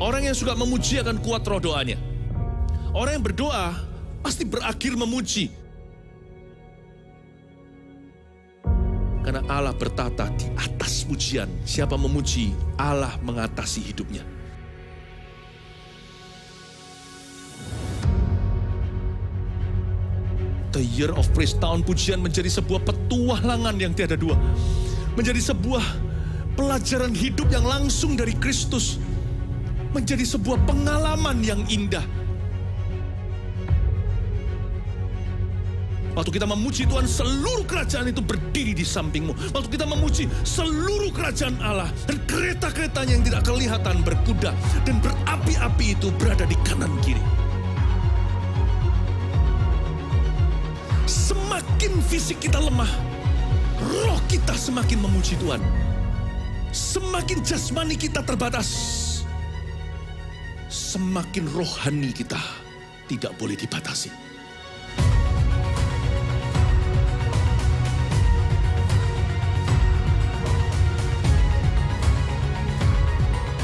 Orang yang suka memuji akan kuat roh doanya. Orang yang berdoa pasti berakhir memuji. Karena Allah bertata di atas pujian. Siapa memuji, Allah mengatasi hidupnya. The Year of Praise, tahun pujian menjadi sebuah petualangan yang tiada dua. Menjadi sebuah pelajaran hidup yang langsung dari Kristus. Menjadi sebuah pengalaman yang indah. Waktu kita memuji Tuhan, seluruh kerajaan itu berdiri di sampingmu. Waktu kita memuji, seluruh kerajaan Allah dan kereta-keretanya yang tidak kelihatan berkuda dan berapi-api itu berada di kanan kiri. Semakin fisik kita lemah, roh kita semakin memuji Tuhan. Semakin jasmani kita terbatas, semakin rohani kita tidak boleh dibatasi.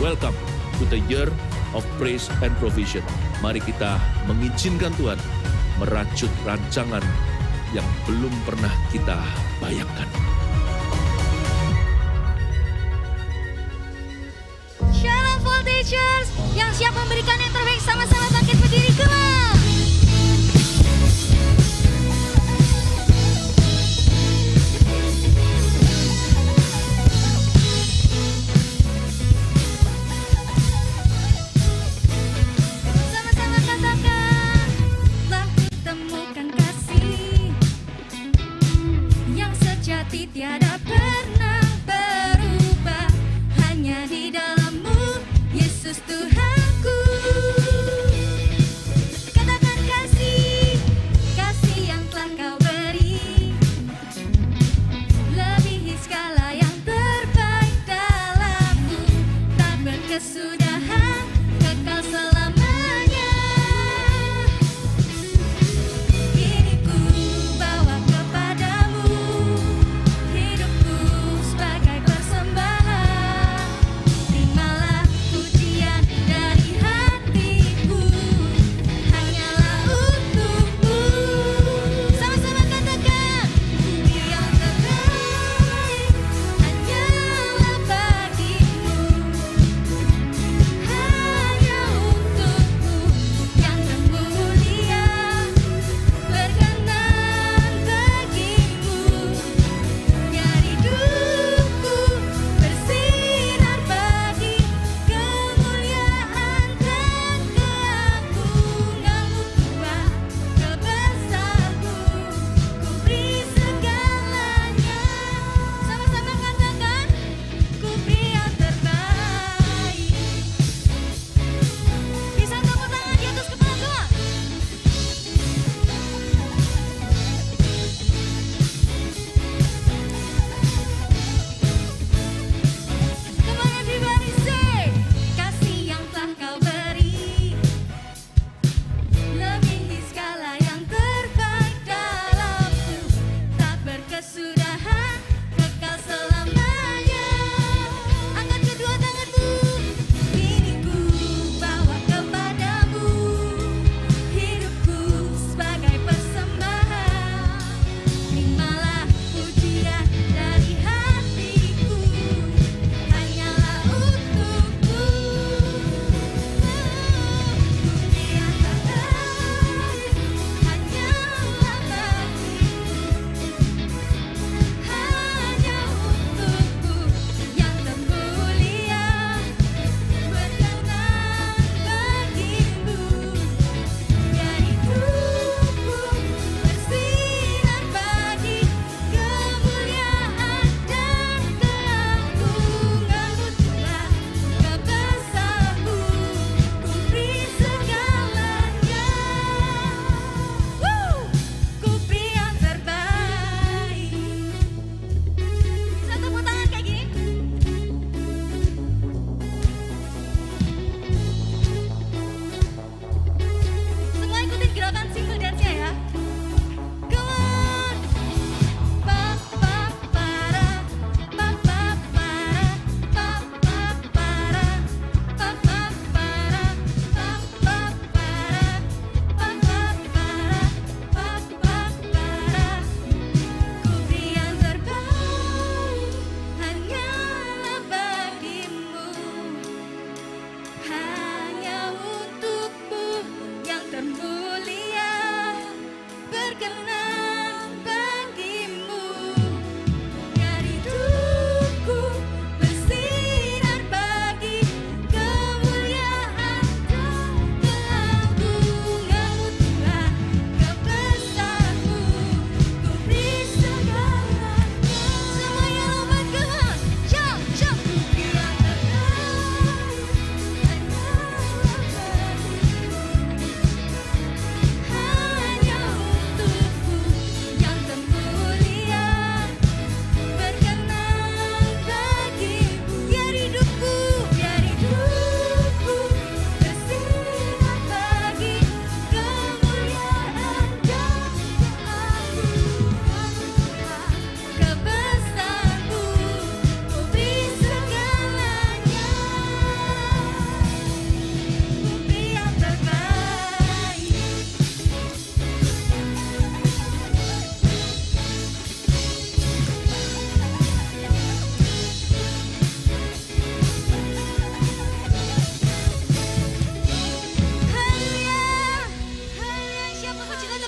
Welcome to the Year of Praise and Provision. Mari kita mengizinkan Tuhan merajut rancangan yang belum pernah kita bayangkan. Shalom Voltagers, yang siap memberikan yang terbaik sama-sama bangkit berdiri, come on. Sama-sama katakan, telah kutemukan kasih yang sejati tiada pernah berubah, hanya di dalam-Mu, Yesus Tuhanku. Katakan kasih, kasih yang telah Kau beri, lebihi segala yang terbaik dalam-Mu, tak berkesudahan, kekal selamanya. Ini ku bawa kepadamu, hidup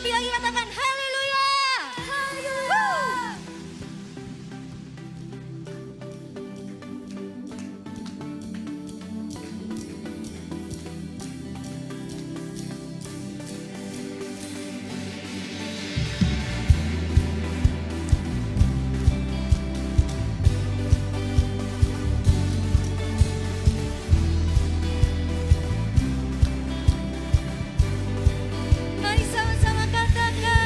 Lebih lagi katakan haleluya. Haleluya. Mari sama-sama katakan.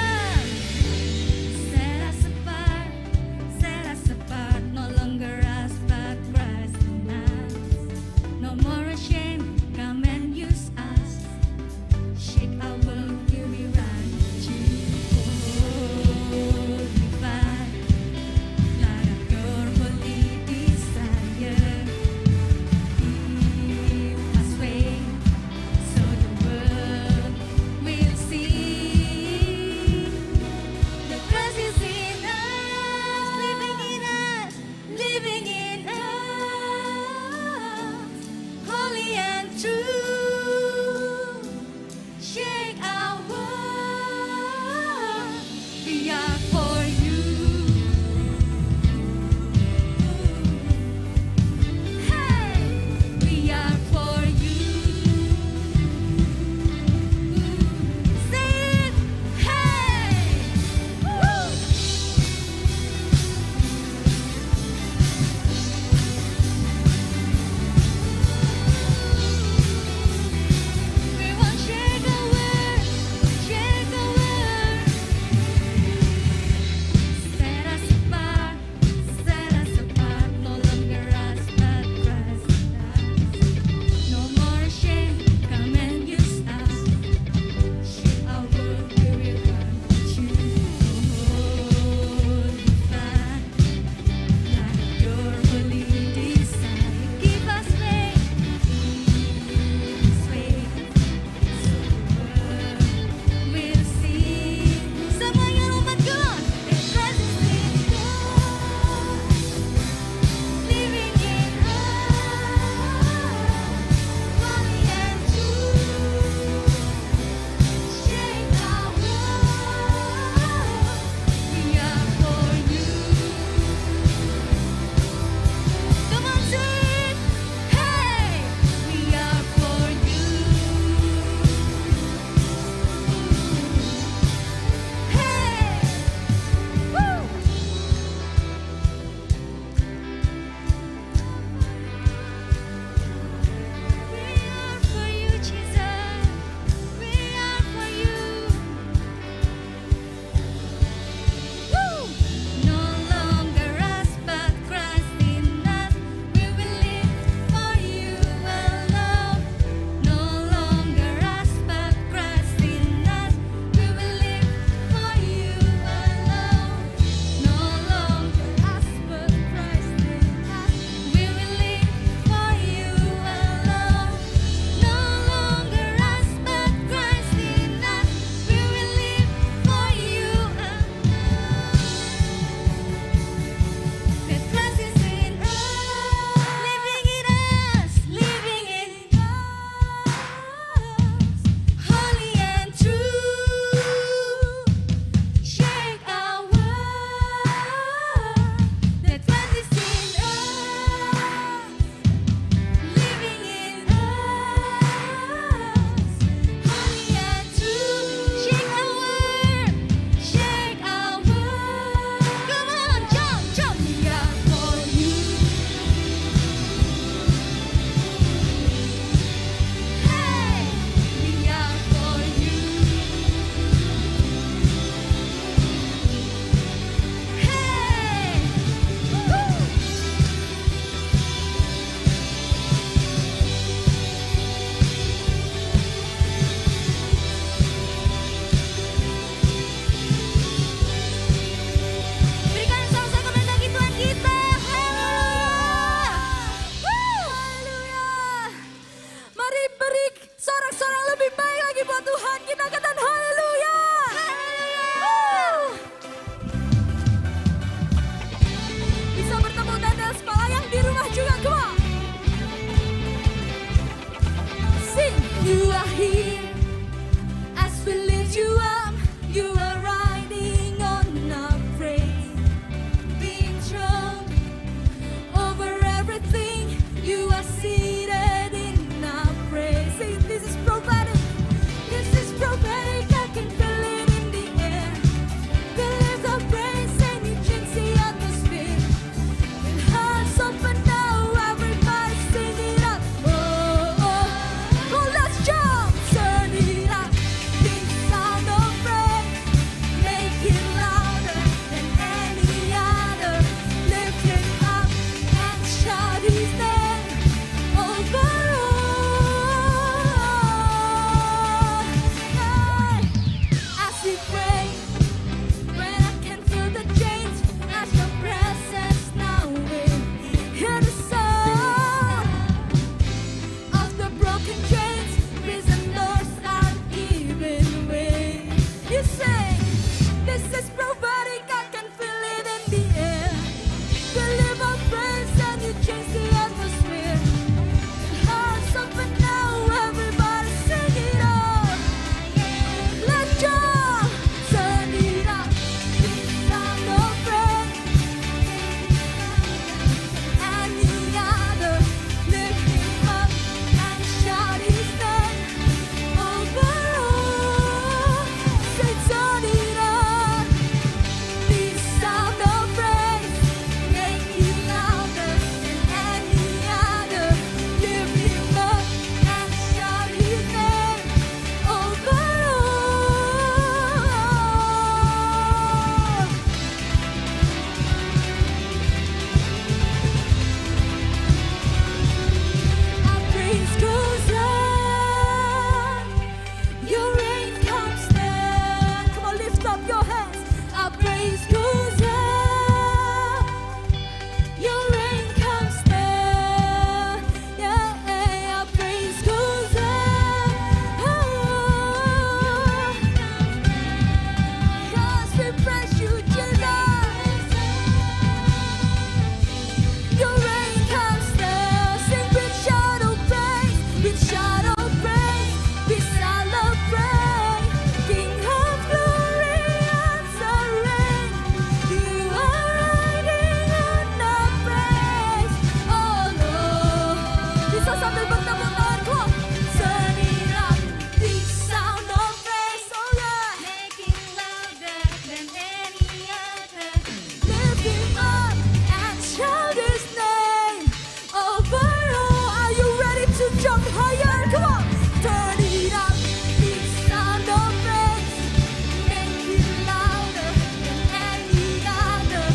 you sing. This is prophetic, I can feel it in the air. Believe our praise and you change the atmosphere. Hearts open now, everybody sing it out. Let's go, turn it up. This sound of praise. Any other, lift him up and shout his name. Over all, say turn it up. This sound of praise, make it louder than any other. Lift him up and shout his name. Over all. Our praise goes up, your reign comes down. Come on, lift up your hands. Our praise goes up, your reign comes down. Yeah, our praise goes up. Oh, 'cause we praise you, Jesus. Your reign comes down. Sing with shout of praise, with shout of praise. We celebrate, King of glory answer reign. You are riding on our praise. Oh Lord, bisa sambil bertepuk tangan, come on. Turn it up, the sound of praise. Oh yeah, make it louder than any other. Lift him up and shout his name. Over all, are you ready to jump higher? Come on, turn it up. The sound of praise, make it louder than any other.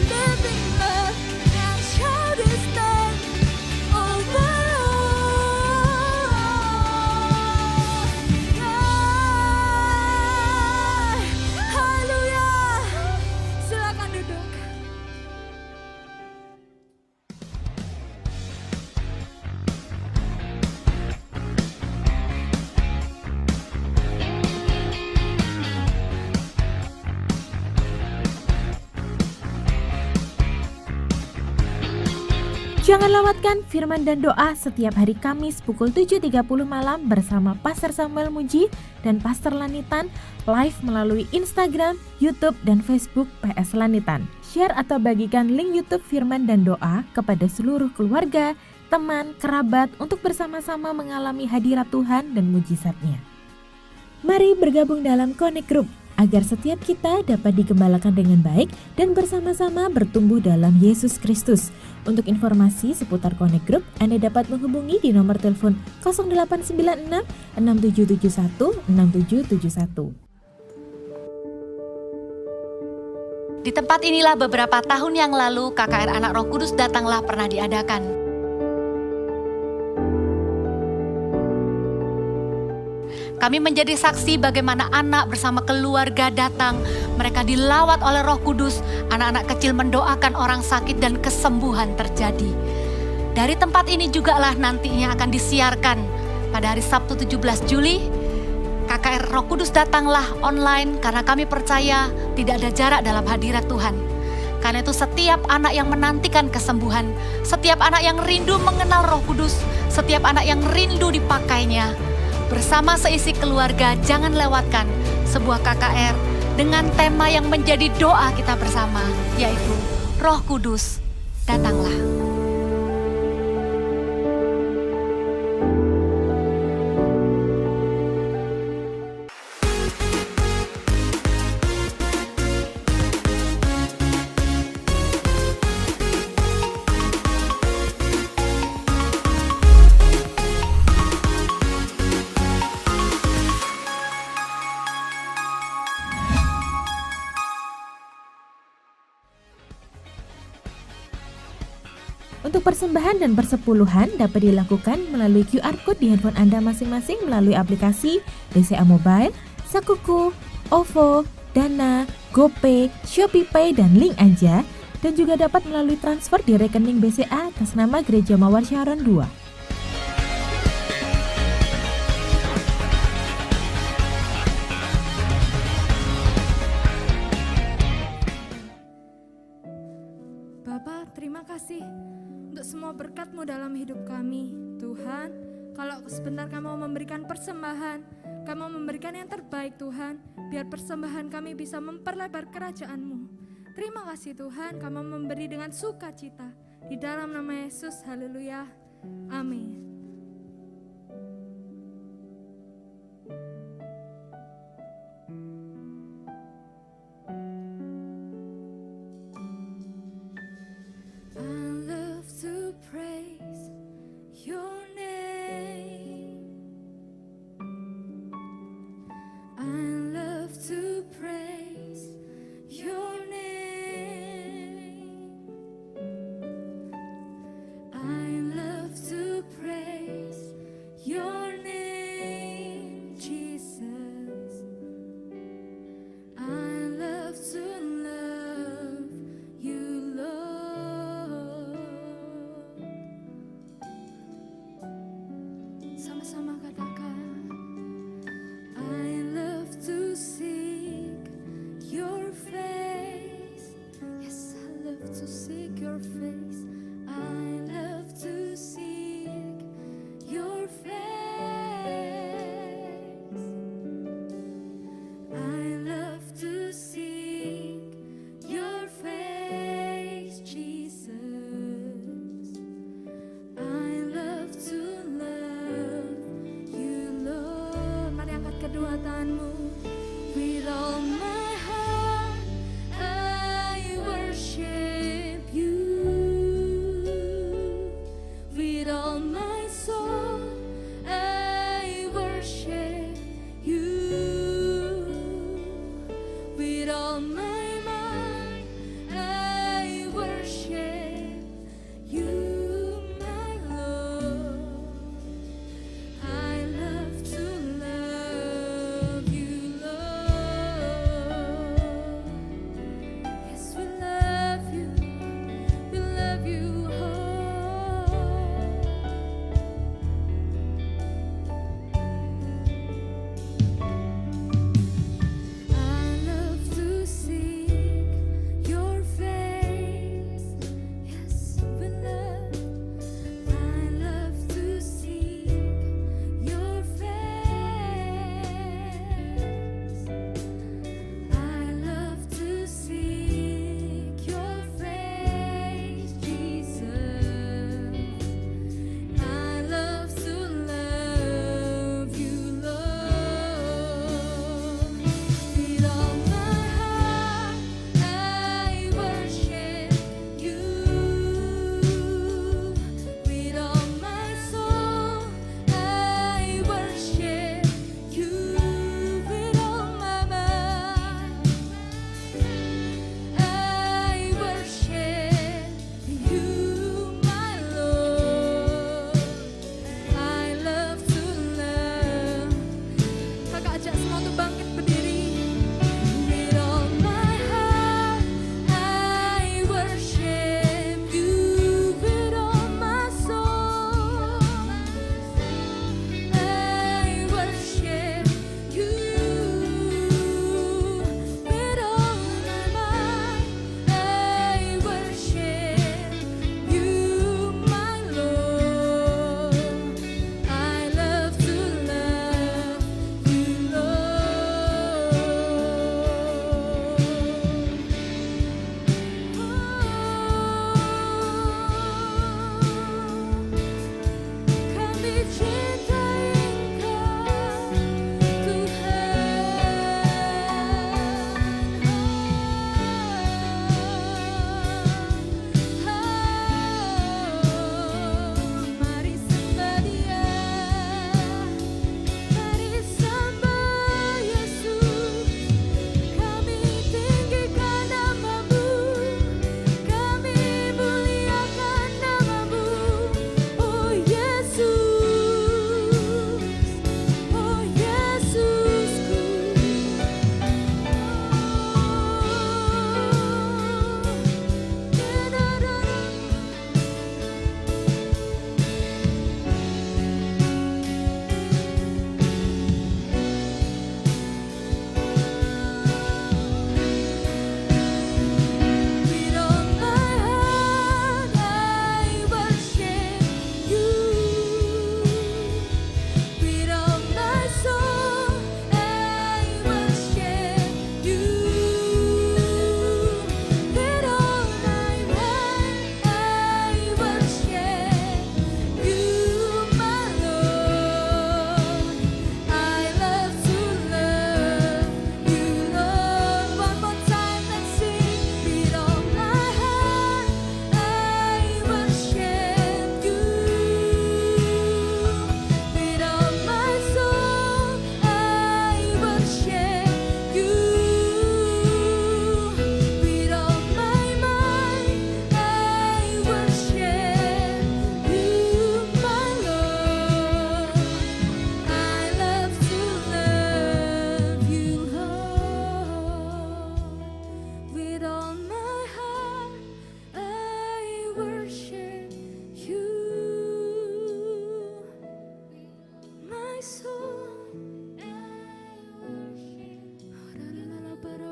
Lift him up and shout his name. Over all, yeah. Haleluya. Silakan duduk. Jangan lewatkan firman dan doa setiap hari Kamis pukul 7.30 malam bersama Pastor Samuel Muji dan Pastor Lanitan live melalui Instagram, YouTube, dan Facebook PS Lanitan. Share atau bagikan link YouTube firman dan doa kepada seluruh keluarga, teman, kerabat untuk bersama-sama mengalami hadirat Tuhan dan mujizatnya. Mari bergabung dalam Connect Group agar setiap kita dapat digembalakan dengan baik dan bersama-sama bertumbuh dalam Yesus Kristus. Untuk informasi seputar Connect Group, Anda dapat menghubungi di nomor telepon 0896 6771 6771. Di tempat inilah beberapa tahun yang lalu KKR Anak Roh Kudus Datanglah pernah diadakan. Kami menjadi saksi bagaimana anak bersama keluarga datang, mereka dilawat oleh Roh Kudus, anak-anak kecil mendoakan orang sakit dan kesembuhan terjadi. Dari tempat ini jugalah nantinya akan disiarkan pada hari Sabtu 17 Juli, KKR Roh Kudus Datanglah online karena kami percaya tidak ada jarak dalam hadirat Tuhan. Karena itu setiap anak yang menantikan kesembuhan, setiap anak yang rindu mengenal Roh Kudus, setiap anak yang rindu dipakainya, bersama seisi keluarga jangan lewatkan sebuah KKR dengan tema yang menjadi doa kita bersama, yaitu Roh Kudus Datanglah. Untuk persembahan dan persepuluhan dapat dilakukan melalui QR Code di handphone Anda masing-masing melalui aplikasi BCA Mobile, Sakuku, OVO, Dana, GoPay, ShopeePay, dan Link Aja, dan juga dapat melalui transfer di rekening BCA atas nama Gereja Mawar Sharon 2. terima kasih untuk semua berkat-Mu dalam hidup kami. Tuhan, kalau sebentar kami mau memberikan persembahan, kami mau memberikan yang terbaik Tuhan, biar persembahan kami bisa memperlebar kerajaan-Mu. Terima kasih Tuhan, kami mau memberi dengan sukacita. Di dalam nama Yesus, haleluya, amin. Sama-sama katakan, I love to seek your face. Yes, I love to seek your face. I love to seek your face. I love to seek your face, Jesus. I love to love you, Lord. Mari angkat kedua tanganmu. With all my heart, I worship you. With all my soul, I worship you. With all my mind, I worship you, my Lord. I love to love you, Lord. Yes, we love you, oh. I love to see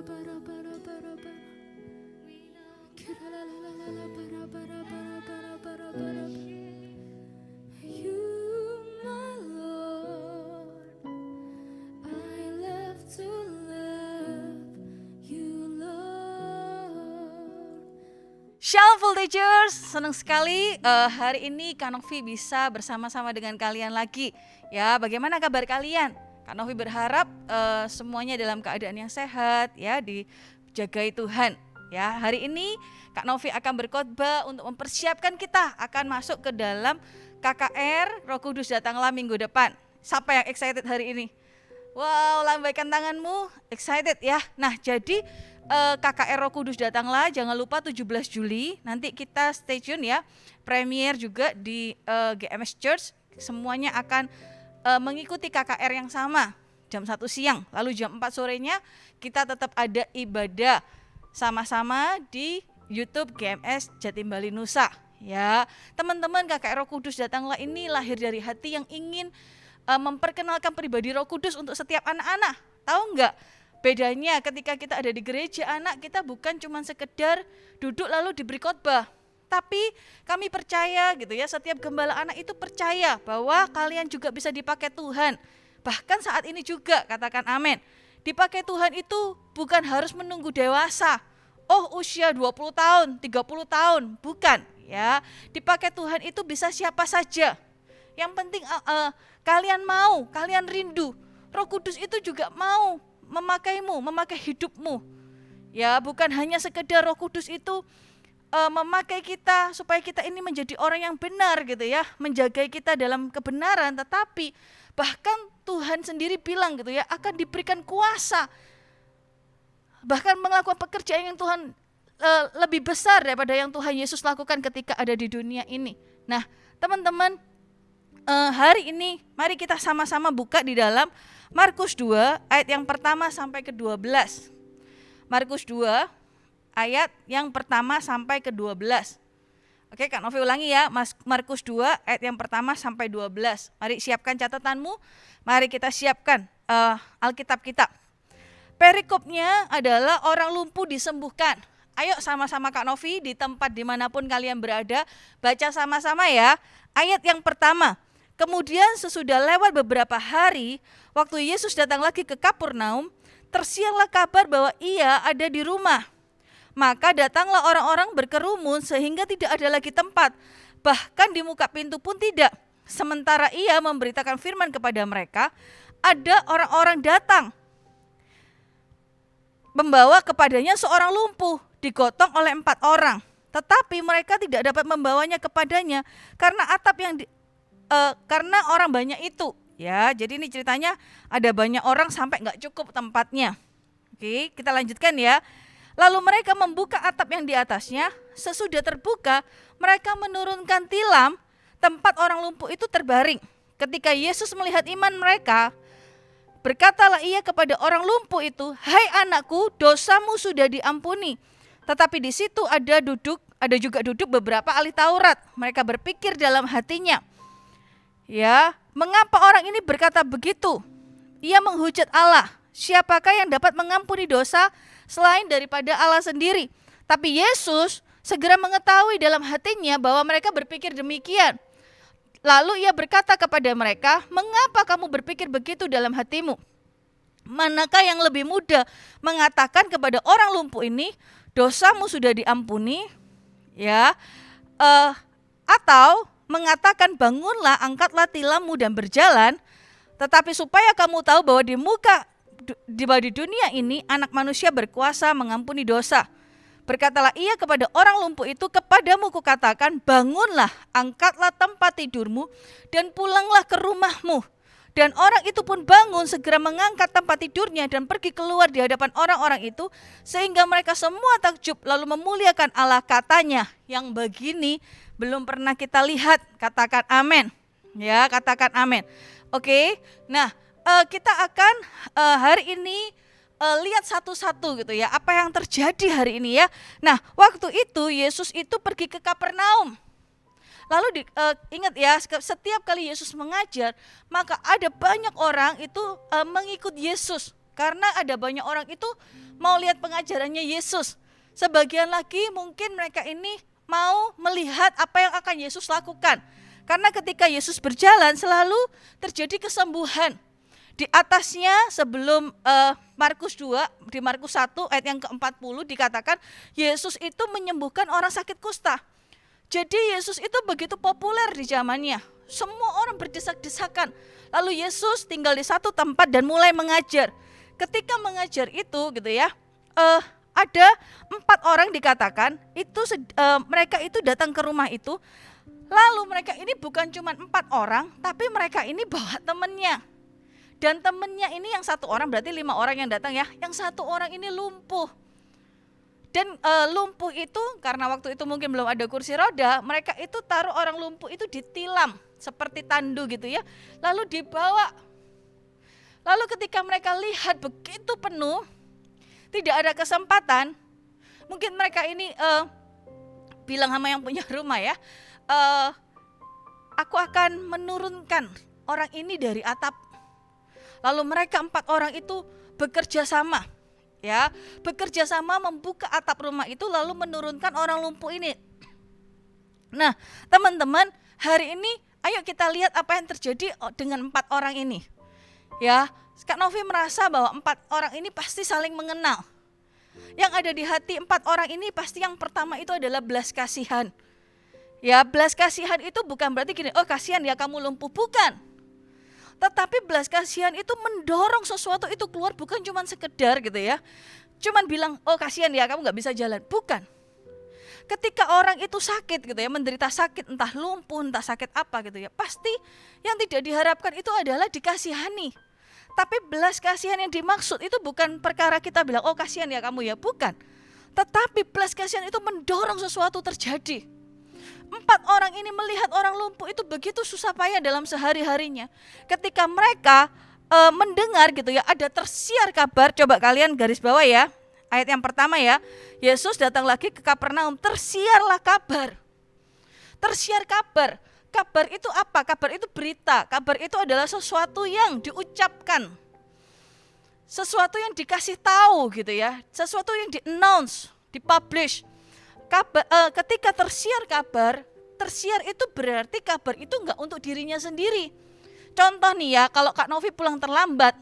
You, my Lord, I love to love you, Lord. Shalom Full Teachers, senang sekali hari ini Kak Novi bisa bersama-sama dengan kalian lagi. Ya, bagaimana kabar kalian? Kak Novi berharap semuanya dalam keadaan yang sehat, ya, dijagai Tuhan. Ya, hari ini Kak Novi akan berkhotbah untuk mempersiapkan kita akan masuk ke dalam KKR Roh Kudus Datanglah minggu depan. Siapa yang excited hari ini? Wow, lambaikan tanganmu, excited ya. Nah, jadi KKR Roh Kudus Datanglah, jangan lupa 17 Juli, nanti kita stay tune ya. Premier juga di GMS Church, semuanya akan mengikuti KKR yang sama, jam 1 siang. Lalu jam 4 sorenya kita tetap ada ibadah sama-sama di YouTube GMS Jatim Bali Nusa. Ya, teman-teman, KKR Roh Kudus Datanglah ini lahir dari hati yang ingin memperkenalkan pribadi Roh Kudus untuk setiap anak-anak. Tahu nggak? Bedanya ketika kita ada di gereja, anak kita bukan cuma sekedar duduk lalu diberi khotbah. Tapi kami percaya gitu ya, setiap gembala anak itu percaya bahwa kalian juga bisa dipakai Tuhan. Bahkan saat ini juga, katakan amin. Dipakai Tuhan itu bukan harus menunggu dewasa. Oh, usia 20 tahun, 30 tahun, bukan ya. Dipakai Tuhan itu bisa siapa saja. Yang penting kalian mau, kalian rindu. Roh Kudus itu juga mau memakaimu, memakai hidupmu. Ya, bukan hanya sekedar Roh Kudus itu memakai kita supaya kita ini menjadi orang yang benar gitu ya, menjaga kita dalam kebenaran, tetapi bahkan Tuhan sendiri bilang gitu ya, akan diberikan kuasa, bahkan melakukan pekerjaan yang Tuhan lebih besar daripada yang Tuhan Yesus lakukan ketika ada di dunia ini. Nah, teman-teman, hari ini mari kita sama-sama buka di dalam Markus 2 ayat yang pertama sampai ke-12. Markus 2 ayat yang pertama sampai ke-12. Oke, Kak Novi ulangi ya, Markus 2 ayat yang pertama sampai 12. Mari siapkan catatanmu, mari kita siapkan Alkitab kita. Perikopnya adalah orang lumpuh disembuhkan. Ayo sama-sama Kak Novi di tempat dimanapun kalian berada, baca sama-sama ya. Ayat yang pertama, kemudian sesudah lewat beberapa hari, waktu Yesus datang lagi ke Kapernaum, tersiarlah kabar bahwa ia ada di rumah. Maka datanglah orang-orang berkerumun sehingga tidak ada lagi tempat, bahkan di muka pintu pun tidak. Sementara ia memberitakan firman kepada mereka, ada orang-orang datang membawa kepadanya seorang lumpuh, digotong oleh 4 orang. Tetapi mereka tidak dapat membawanya kepadanya karena karena orang banyak itu. Ya, jadi ini ceritanya ada banyak orang sampai nggak cukup tempatnya. Oke, kita lanjutkan ya. Lalu mereka membuka atap yang di atasnya, sesudah terbuka, mereka menurunkan tilam, tempat orang lumpuh itu terbaring. Ketika Yesus melihat iman mereka, berkatalah ia kepada orang lumpuh itu, "Hai anakku, dosamu sudah diampuni." Tetapi di situ ada juga duduk beberapa ahli Taurat. Mereka berpikir dalam hatinya, ya, mengapa orang ini berkata begitu? Ia menghujat Allah. Siapakah yang dapat mengampuni dosa selain daripada Allah sendiri? Tapi Yesus segera mengetahui dalam hatinya bahwa mereka berpikir demikian. Lalu ia berkata kepada mereka, "Mengapa kamu berpikir begitu dalam hatimu? Manakah yang lebih mudah mengatakan kepada orang lumpuh ini, dosamu sudah diampuni, ya, atau mengatakan bangunlah, angkatlah tilammu dan berjalan? Tetapi supaya kamu tahu bahwa di dunia ini anak manusia berkuasa mengampuni dosa. Berkatalah ia kepada orang lumpuh itu, kepadamu kukatakan, bangunlah, angkatlah tempat tidurmu dan pulanglah ke rumahmu. Dan orang itu pun bangun, segera mengangkat tempat tidurnya dan pergi keluar di hadapan orang-orang itu, sehingga mereka semua takjub lalu memuliakan Allah. Katanya, yang begini belum pernah kita lihat. Katakan amin. Ya, katakan amin. Oke, nah kita akan hari ini lihat satu-satu gitu ya, apa yang terjadi hari ini ya. Nah, waktu itu Yesus itu pergi ke Kapernaum. Lalu ingat ya, setiap kali Yesus mengajar, maka ada banyak orang itu mengikut Yesus. Karena ada banyak orang itu mau lihat pengajarannya Yesus. Sebagian lagi mungkin mereka ini mau melihat apa yang akan Yesus lakukan. Karena ketika Yesus berjalan selalu terjadi kesembuhan. Di atasnya sebelum Markus 2, di Markus 1 ayat yang ke-40 dikatakan Yesus itu menyembuhkan orang sakit kusta. Jadi Yesus itu begitu populer di zamannya. Semua orang berdesak-desakan. Lalu Yesus tinggal di satu tempat dan mulai mengajar. Ketika mengajar itu gitu ya, ada 4 orang dikatakan itu mereka itu datang ke rumah itu. Lalu mereka ini bukan cuma 4 orang, tapi mereka ini bawa temannya. Dan temannya ini yang 1 orang berarti 5 orang yang datang ya. Yang 1 orang ini lumpuh. Dan lumpuh itu karena waktu itu mungkin belum ada kursi roda, mereka itu taruh orang lumpuh itu ditilam seperti tandu gitu ya. Lalu dibawa. Lalu ketika mereka lihat begitu penuh, tidak ada kesempatan, mungkin mereka ini bilang sama yang punya rumah ya, aku akan menurunkan orang ini dari atap. Lalu mereka 4 orang itu bekerja sama. Ya, bekerja sama membuka atap rumah itu lalu menurunkan orang lumpuh ini. Nah, teman-teman, hari ini ayo kita lihat apa yang terjadi dengan 4 orang ini. Ya, Kak Novi merasa bahwa 4 orang ini pasti saling mengenal. Yang ada di hati 4 orang ini pasti yang pertama itu adalah belas kasihan. Ya, belas kasihan itu bukan berarti gini, oh kasihan ya kamu lumpuh, bukan. Tetapi belas kasihan itu mendorong sesuatu itu keluar, bukan cuma sekedar gitu ya. Cuman bilang, oh kasihan ya kamu gak bisa jalan. Bukan. Ketika orang itu sakit gitu ya, menderita sakit, entah lumpuh, entah sakit apa gitu ya. Pasti yang tidak diharapkan itu adalah dikasihani. Tapi belas kasihan yang dimaksud itu bukan perkara kita bilang, oh kasihan ya kamu ya. Bukan. Tetapi belas kasihan itu mendorong sesuatu terjadi. 4 orang ini melihat orang lumpuh itu begitu susah payah dalam sehari-harinya. Ketika mereka mendengar gitu ya, ada tersiar kabar, coba kalian garis bawah ya. Ayat yang pertama ya, Yesus datang lagi ke Kapernaum, tersiarlah kabar. Tersiar kabar. Kabar itu apa? Kabar itu berita. Kabar itu adalah sesuatu yang diucapkan. Sesuatu yang dikasih tahu gitu ya. Sesuatu yang di-announce, di-publish. Ketika tersiar kabar, tersiar itu berarti kabar itu enggak untuk dirinya sendiri. Contoh nih ya, kalau Kak Novi pulang terlambat,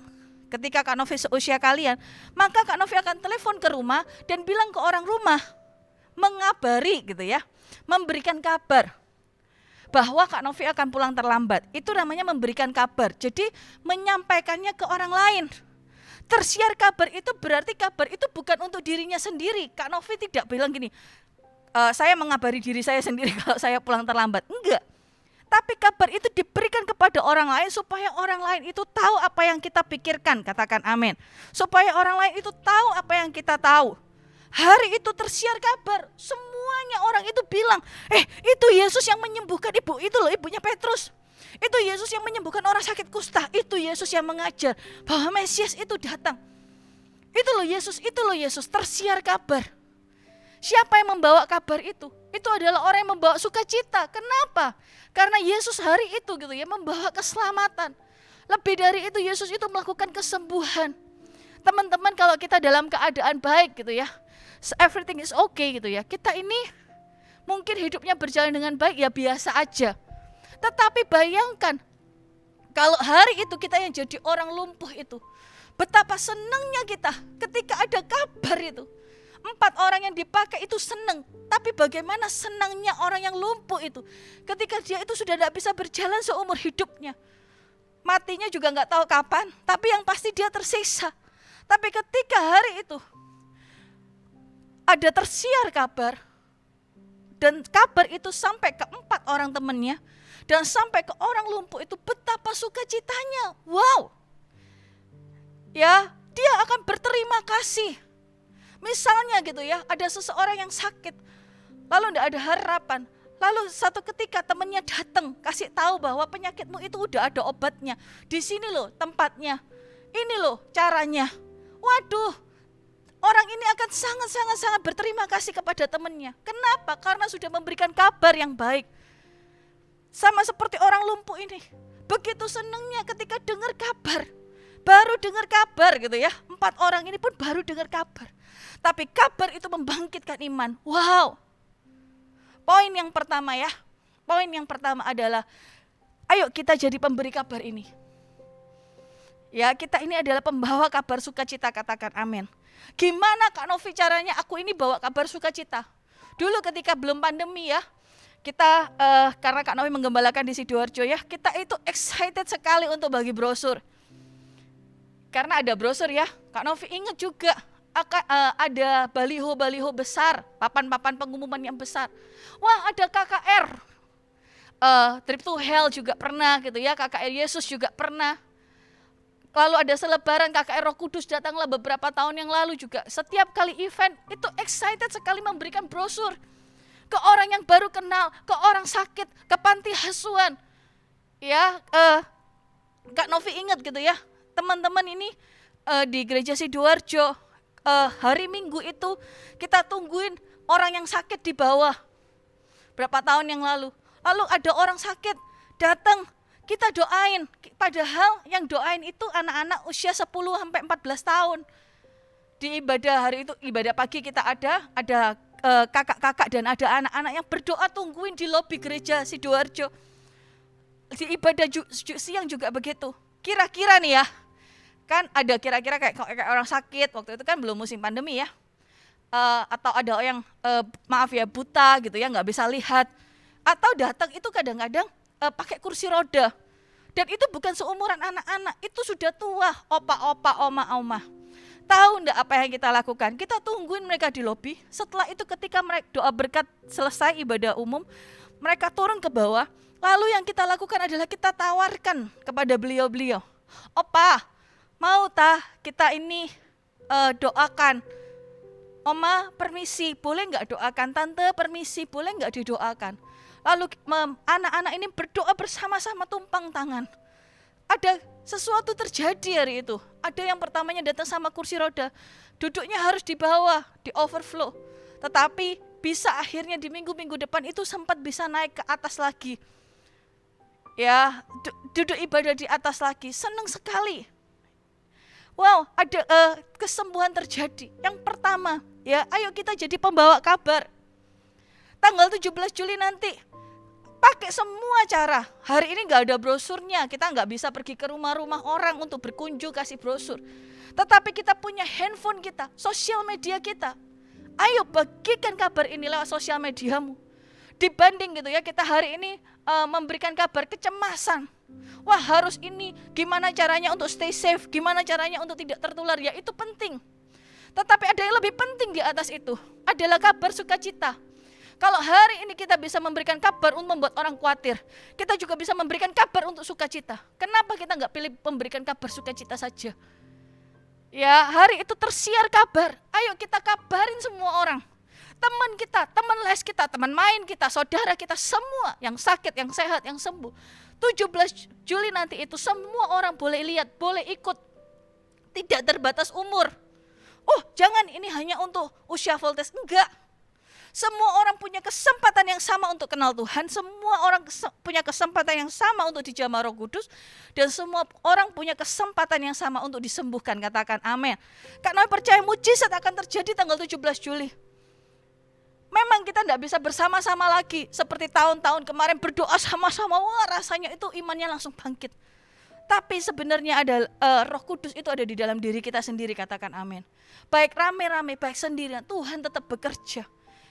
ketika Kak Novi seusia kalian, maka Kak Novi akan telepon ke rumah dan bilang ke orang rumah, mengabari gitu ya, memberikan kabar bahwa Kak Novi akan pulang terlambat. Itu namanya memberikan kabar, jadi menyampaikannya ke orang lain. Tersiar kabar itu berarti kabar itu bukan untuk dirinya sendiri. Kak Novi tidak bilang gini, saya mengabari diri saya sendiri kalau saya pulang terlambat. Enggak. Tapi kabar itu diberikan kepada orang lain supaya orang lain itu tahu apa yang kita pikirkan. Katakan amin. Supaya orang lain itu tahu apa yang kita tahu. Hari itu tersiar kabar. Semuanya orang itu bilang, itu Yesus yang menyembuhkan ibu itu loh, ibunya Petrus. Itu Yesus yang menyembuhkan orang sakit kusta. Itu Yesus yang mengajar bahwa Mesias itu datang. Itu loh Yesus, tersiar kabar. Siapa yang membawa kabar itu? Itu adalah orang yang membawa sukacita. Kenapa? Karena Yesus hari itu gitu ya membawa keselamatan. Lebih dari itu Yesus itu melakukan kesembuhan. Teman-teman, kalau kita dalam keadaan baik gitu ya, everything is okay gitu ya. Kita ini mungkin hidupnya berjalan dengan baik ya biasa aja. Tetapi bayangkan kalau hari itu kita yang jadi orang lumpuh itu, betapa senangnya kita ketika ada kabar itu. 4 orang yang dipakai itu senang, tapi bagaimana senangnya orang yang lumpuh itu ketika dia itu sudah tidak bisa berjalan seumur hidupnya. Matinya juga gak tahu kapan, tapi yang pasti dia tersiksa. Tapi ketika hari itu ada tersiar kabar, dan kabar itu sampai ke 4 orang temannya, dan sampai ke orang lumpuh itu, betapa sukacitanya. Wow. Ya, dia akan berterima kasih. Misalnya gitu ya, ada seseorang yang sakit, lalu tidak ada harapan. Lalu satu ketika temannya datang, kasih tahu bahwa penyakitmu itu udah ada obatnya. Di sini loh tempatnya, ini loh caranya. Waduh, orang ini akan sangat berterima kasih kepada temannya. Kenapa? Karena sudah memberikan kabar yang baik. Sama seperti orang lumpuh ini, begitu senangnya ketika dengar kabar. baru dengar kabar gitu ya. 4 orang ini pun baru dengar kabar. Tapi kabar itu membangkitkan iman. Wow. Poin yang pertama ya. Poin yang pertama adalah ayo kita jadi pemberi kabar ini. Ya, kita ini adalah pembawa kabar sukacita, katakan amin. Gimana Kak Novi caranya aku ini bawa kabar sukacita? Dulu ketika belum pandemi ya, kita karena Kak Novi menggembalakan di Sidoarjo ya, kita itu excited sekali untuk bagi brosur. Karena ada brosur ya, Kak Novi ingat juga ada baliho-baliho besar, papan-papan pengumuman yang besar. Wah, ada KKR, Trip to Hell juga pernah gitu ya, KKR Yesus juga pernah. Lalu ada selebaran KKR Roh Kudus datanglah beberapa tahun yang lalu juga. Setiap kali event itu excited sekali memberikan brosur ke orang yang baru kenal, ke orang sakit, ke panti asuhan. Ya, Kak Novi ingat gitu ya, teman-teman ini di gereja Sidoarjo hari Minggu itu kita tungguin orang yang sakit di bawah. Berapa tahun yang lalu. Lalu ada orang sakit datang, kita doain. Padahal yang doain itu anak-anak usia 10 sampai 14 tahun. Di ibadah hari itu, ibadah pagi kita ada kakak-kakak dan ada anak-anak yang berdoa tungguin di lobi gereja Sidoarjo. Di ibadah siang juga begitu. Kira-kira nih ya, kan ada kira-kira kayak orang sakit, waktu itu kan belum musim pandemi ya. Atau ada yang maaf ya buta gitu ya, nggak bisa lihat. Atau datang itu kadang-kadang pakai kursi roda. Dan itu bukan seumuran anak-anak, itu sudah tua, opa-opa, oma-oma. Tahu enggak apa yang kita lakukan? Kita tungguin mereka di lobi. Setelah itu ketika mereka doa berkat selesai ibadah umum, mereka turun ke bawah. Lalu yang kita lakukan adalah kita tawarkan kepada beliau-beliau. Opa, mau tah kita ini doakan? Oma permisi, boleh enggak doakan? Tante permisi, boleh enggak didoakan? Lalu anak-anak ini berdoa bersama-sama tumpang tangan. Ada sesuatu terjadi hari itu. Ada yang pertamanya datang sama kursi roda, duduknya harus di bawah, di overflow. Tetapi bisa akhirnya di minggu-minggu depan itu sempat bisa naik ke atas lagi. Ya, duduk ibadah di atas lagi, senang sekali. Wow, ada kesembuhan terjadi. Yang pertama, ya ayo kita jadi pembawa kabar. Tanggal 17 Juli nanti, pakai semua cara. Hari ini gak ada brosurnya, kita gak bisa pergi ke rumah-rumah orang untuk berkunjung kasih brosur. Tetapi kita punya handphone kita, sosial media kita. Ayo bagikan kabar ini lewat sosial mediamu. Dibanding gitu ya, kita hari ini memberikan kabar kecemasan. Wah harus ini, gimana caranya untuk stay safe, gimana caranya untuk tidak tertular, ya itu penting. Tetapi ada yang lebih penting di atas itu, adalah kabar sukacita. Kalau hari ini kita bisa memberikan kabar untuk membuat orang khawatir, kita juga bisa memberikan kabar untuk sukacita. Kenapa kita nggak pilih memberikan kabar sukacita saja? Ya hari itu tersiar kabar, ayo kita kabarin semua orang. Teman kita, teman les kita, teman main kita, saudara kita, semua yang sakit, yang sehat, yang sembuh. 17 Juli nanti itu semua orang boleh lihat, boleh ikut. Tidak terbatas umur. Oh jangan ini hanya untuk usia voltes, enggak. Semua orang punya kesempatan yang sama untuk kenal Tuhan. Semua orang punya kesempatan yang sama untuk dijamah Roh Kudus. Dan semua orang punya kesempatan yang sama untuk disembuhkan. Katakan amin. Karena percaya mujizat akan terjadi tanggal 17 Juli. Memang kita tidak bisa bersama-sama lagi. Seperti tahun-tahun kemarin berdoa sama-sama. Wah rasanya itu imannya langsung bangkit. Tapi sebenarnya ada Roh Kudus itu ada di dalam diri kita sendiri. Katakan amin. Baik rame-rame, baik sendirian, Tuhan tetap bekerja.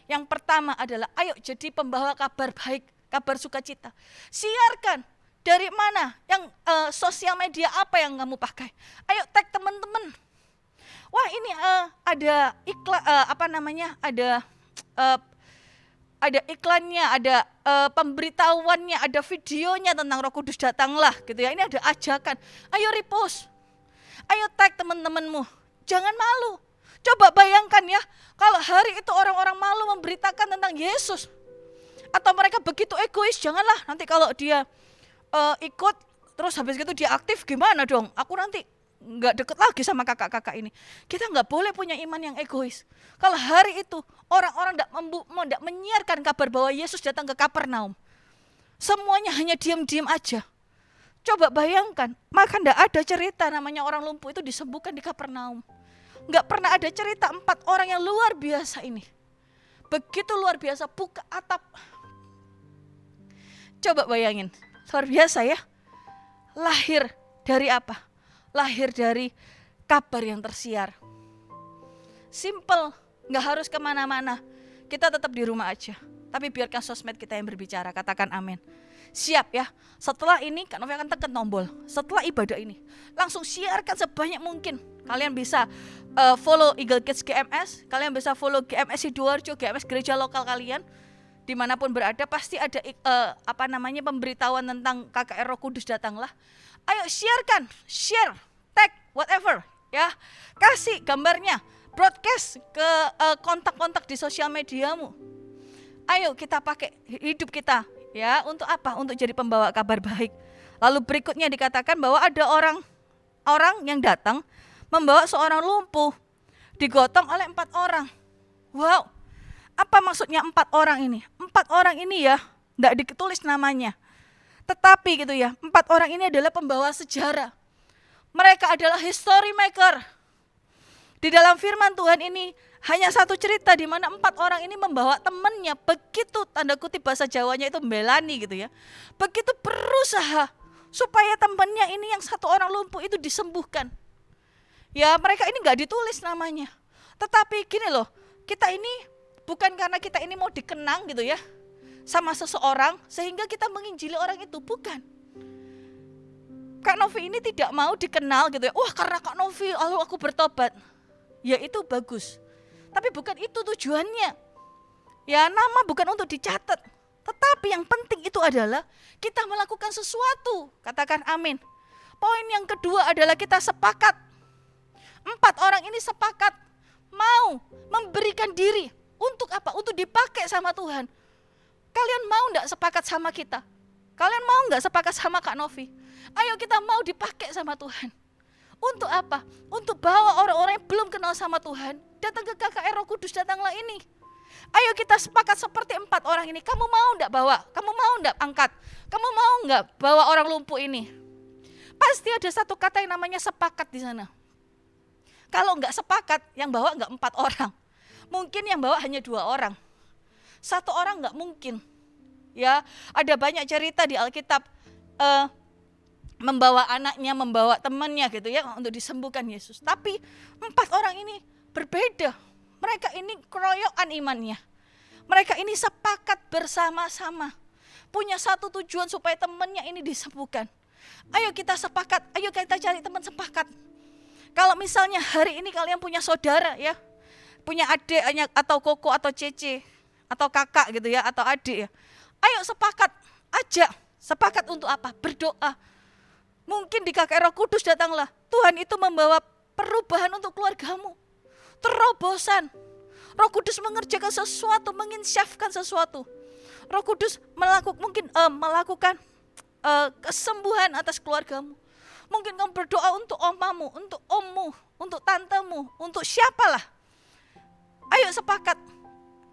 Yang pertama adalah ayo jadi pembawa kabar baik, kabar sukacita. Siarkan dari mana, yang sosial media apa yang kamu pakai. Ayo tag teman-teman. Wah ini ada iklan, ada iklannya, ada pemberitahuannya, ada videonya tentang Roh Kudus datanglah gitu ya. Ini ada ajakan. Ayo repost. Ayo tag teman-temanmu. Jangan malu. Coba bayangkan ya, kalau hari itu orang-orang malu memberitakan tentang Yesus. Atau mereka begitu egois, janganlah nanti kalau dia ikut, terus habis itu dia aktif gimana dong? Aku nanti gak deket lagi sama kakak-kakak ini. Kita gak boleh punya iman yang egois. Kalau hari itu orang-orang gak menyiarkan kabar bahwa Yesus datang ke Kapernaum, semuanya hanya diam-diam aja. Coba bayangkan, maka nggak ada cerita namanya orang lumpuh itu disembuhkan di Kapernaum. Nggak pernah ada cerita 4 orang yang luar biasa ini. Begitu luar biasa, buka atap. Coba bayangin, luar biasa ya. Lahir dari apa? Lahir dari kabar yang tersiar. Simple, nggak harus kemana-mana. Kita tetap di rumah aja. Tapi biarkan sosmed kita yang berbicara, katakan amin. Siap ya, setelah ini Kak Novi akan tekan tombol. Setelah ibadah ini, langsung siarkan sebanyak mungkin. Kalian bisa follow Eagle Kids GMS, kalian bisa follow GMS Sidoarjo, GMS gereja lokal kalian. Dimanapun berada pasti ada pemberitahuan tentang KKR Roh Kudus datanglah. Ayo siarkan, share, tag, whatever ya. Kasih gambarnya, broadcast ke kontak-kontak di sosial mediamu. Ayo kita pakai hidup kita ya, untuk apa? Untuk jadi pembawa kabar baik. Lalu berikutnya dikatakan bahwa ada orang yang datang membawa seorang lumpuh, digotong oleh 4 orang. Wow, apa maksudnya 4 orang ini? 4 orang ini ya, tidak ditulis namanya. Tetapi gitu ya, 4 orang ini adalah pembawa sejarah. Mereka adalah history maker. Di dalam firman Tuhan ini hanya satu cerita di mana 4 orang ini membawa temannya, begitu tanda kutip bahasa Jawanya itu mbelani gitu ya. Begitu berusaha supaya temannya ini yang 1 orang lumpuh itu disembuhkan. Ya mereka ini gak ditulis namanya. Tetapi gini loh, kita ini bukan karena kita ini mau dikenang gitu ya sama seseorang sehingga kita menginjili orang itu, bukan. Kak Novi ini tidak mau dikenal gitu ya. Wah karena Kak Novi lalu aku bertobat. Ya itu bagus. Tapi bukan itu tujuannya. Ya nama bukan untuk dicatat. Tetapi yang penting itu adalah kita melakukan sesuatu. Katakan amin. Poin yang kedua adalah kita sepakat. 4 orang ini sepakat mau memberikan diri. Untuk apa? Untuk dipakai sama Tuhan. Kalian mau enggak sepakat sama kita? Kalian mau enggak sepakat sama Kak Novi? Ayo kita mau dipakai sama Tuhan. Untuk apa? Untuk bawa orang-orang yang belum kenal sama Tuhan datang ke KKR Roh Kudus, datanglah ini. Ayo kita sepakat seperti 4 orang ini. Kamu mau enggak bawa? Kamu mau enggak angkat? Kamu mau enggak bawa orang lumpuh ini? Pasti ada satu kata yang namanya sepakat di sana. Kalau enggak sepakat, yang bawa enggak 4 orang. Mungkin yang bawa hanya 2 orang. 1 orang enggak mungkin. Ya, ada banyak cerita di Alkitab membawa anaknya, membawa temannya gitu ya untuk disembuhkan Yesus. Tapi 4 orang ini berbeda. Mereka ini keroyokan imannya. Mereka ini sepakat bersama-sama. Punya satu tujuan supaya temannya ini disembuhkan. Ayo kita sepakat, ayo kita cari teman sepakat. Kalau misalnya hari ini kalian punya saudara ya, punya adik atau koko atau cece atau kakak gitu ya, atau adik ya. Ayo sepakat, ajak. Sepakat untuk apa? Berdoa. Mungkin di KKR Roh Kudus datanglah. Tuhan itu membawa perubahan untuk keluargamu. Terobosan. Roh Kudus mengerjakan sesuatu, menginsyafkan sesuatu. Roh Kudus melakukan kesembuhan atas keluargamu. Mungkin kamu berdoa untuk omamu, untuk ommu, untuk tantemu, untuk siapalah. Ayo sepakat.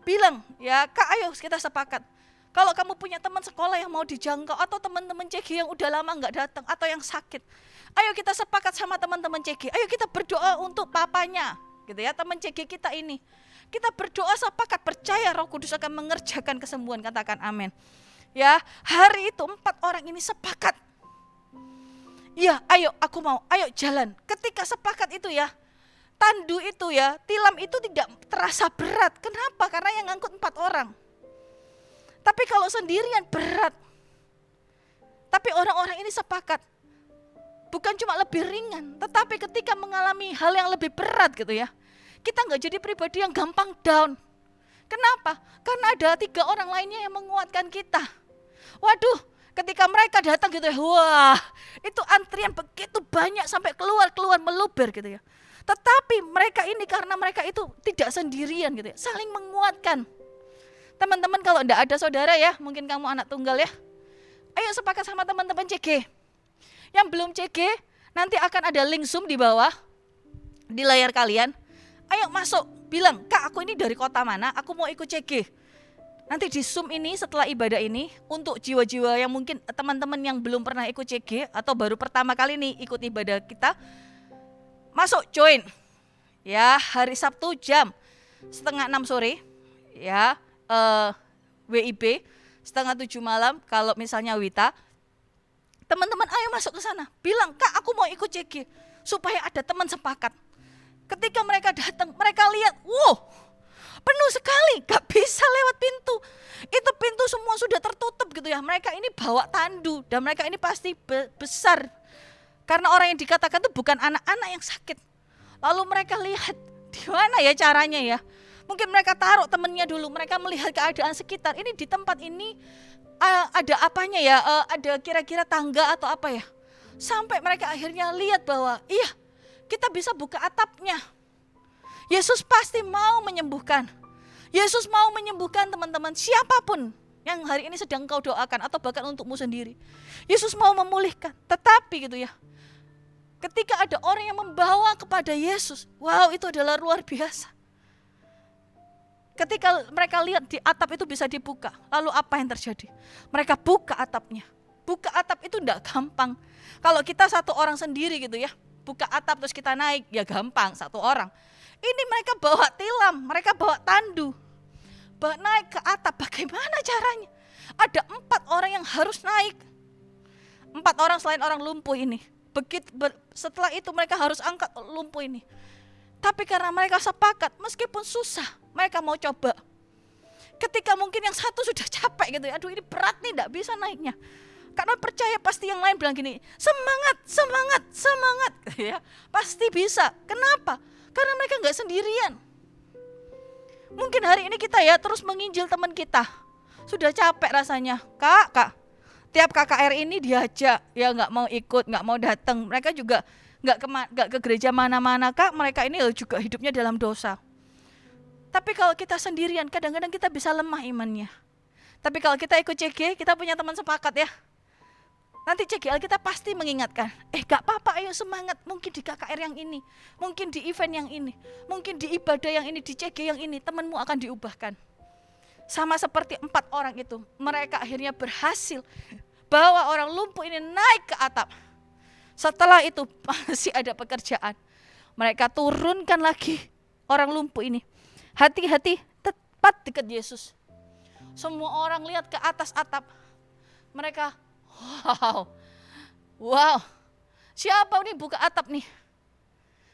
Bilang, ya Kak ayo kita sepakat. Kalau kamu punya teman sekolah yang mau dijangkau atau teman-teman CG yang udah lama nggak datang atau yang sakit, ayo kita sepakat sama teman-teman CG. Ayo kita berdoa untuk papanya, gitu ya, teman CG kita ini. Kita berdoa sepakat, percaya Roh Kudus akan mengerjakan kesembuhan. Katakan amin. Ya, hari itu 4 orang ini sepakat. Ya, ayo aku mau, ayo jalan. Ketika sepakat itu ya, tandu itu ya, tilam itu tidak terasa berat. Kenapa? Karena yang ngangkut 4 orang. Tapi kalau sendirian berat. Tapi orang-orang ini sepakat. Bukan cuma lebih ringan, tetapi ketika mengalami hal yang lebih berat gitu ya, kita gak jadi pribadi yang gampang down. Kenapa? Karena ada 3 orang lainnya yang menguatkan kita. Waduh, ketika mereka datang gitu ya, wah itu antrian begitu banyak sampai keluar meluber gitu ya. Tetapi mereka ini karena mereka itu tidak sendirian gitu ya, saling menguatkan. Teman-teman kalau enggak ada saudara ya, mungkin kamu anak tunggal ya, ayo sepakat sama teman-teman CG. Yang belum CG, nanti akan ada link Zoom di bawah, di layar kalian. Ayo masuk, bilang, Kak aku ini dari kota mana, aku mau ikut CG. Nanti di Zoom ini setelah ibadah ini, untuk jiwa-jiwa yang mungkin teman-teman yang belum pernah ikut CG atau baru pertama kali nih ikut ibadah kita, masuk join. Ya, hari Sabtu jam 5:30 sore, ya, WIB 6:30 malam. Kalau misalnya Wita, teman-teman ayo masuk ke sana. Bilang, Kak, aku mau ikut CG, supaya ada teman sepakat. Ketika mereka datang, mereka lihat, wow, penuh sekali, gak bisa lewat pintu. Itu pintu semua sudah tertutup gitu ya. Mereka ini bawa tandu dan mereka ini pasti besar. Karena orang yang dikatakan itu bukan anak-anak yang sakit. Lalu mereka lihat, di mana ya caranya ya? Mungkin mereka taruh temennya dulu, mereka melihat keadaan sekitar. Ini di tempat ini ada apanya ya? Ada kira-kira tangga atau apa ya? Sampai mereka akhirnya lihat bahwa iya, kita bisa buka atapnya. Yesus pasti mau menyembuhkan. Yesus mau menyembuhkan teman-teman, siapapun yang hari ini sedang kau doakan atau bahkan untukmu sendiri. Yesus mau memulihkan. Tetapi gitu ya, ketika ada orang yang membawa kepada Yesus, wow, itu adalah luar biasa. Ketika mereka lihat di atap itu bisa dibuka, lalu apa yang terjadi? Mereka buka atapnya. Buka atap itu enggak gampang. Kalau kita satu orang sendiri gitu ya, buka atap terus kita naik, ya gampang satu orang. Ini mereka bawa tilam, mereka bawa tandu, bawa naik ke atap. Bagaimana caranya? Ada 4 orang yang harus naik. 4 orang selain orang lumpuh ini. Setelah itu mereka harus angkat lumpuh ini. Tapi karena mereka sepakat, meskipun susah, mereka mau coba. Ketika mungkin yang satu sudah capek gitu ya, aduh ini berat nih, gak bisa naiknya. Karena percaya pasti yang lain bilang gini, semangat, semangat, semangat. Ya, pasti bisa. Kenapa? Karena mereka gak sendirian. Mungkin hari ini kita ya terus menginjil teman kita. Sudah capek rasanya. Kak, tiap KKR ini diajak, ya gak mau ikut, gak mau datang. Mereka juga gak ke gereja mana-mana, Kak. Mereka ini juga hidupnya dalam dosa. Tapi kalau kita sendirian, kadang-kadang kita bisa lemah imannya. Tapi kalau kita ikut CG, kita punya teman sepakat ya. Nanti CGL kita pasti mengingatkan, gak apa-apa, ayo semangat, mungkin di KKR yang ini, mungkin di event yang ini, mungkin di ibadah yang ini, di CG yang ini, temanmu akan diubahkan. Sama seperti 4 orang itu, mereka akhirnya berhasil bawa orang lumpuh ini naik ke atap. Setelah itu masih ada pekerjaan, mereka turunkan lagi orang lumpuh ini. Hati-hati, tepat dekat Yesus. Semua orang lihat ke atas atap, mereka wow, siapa nih buka atap nih?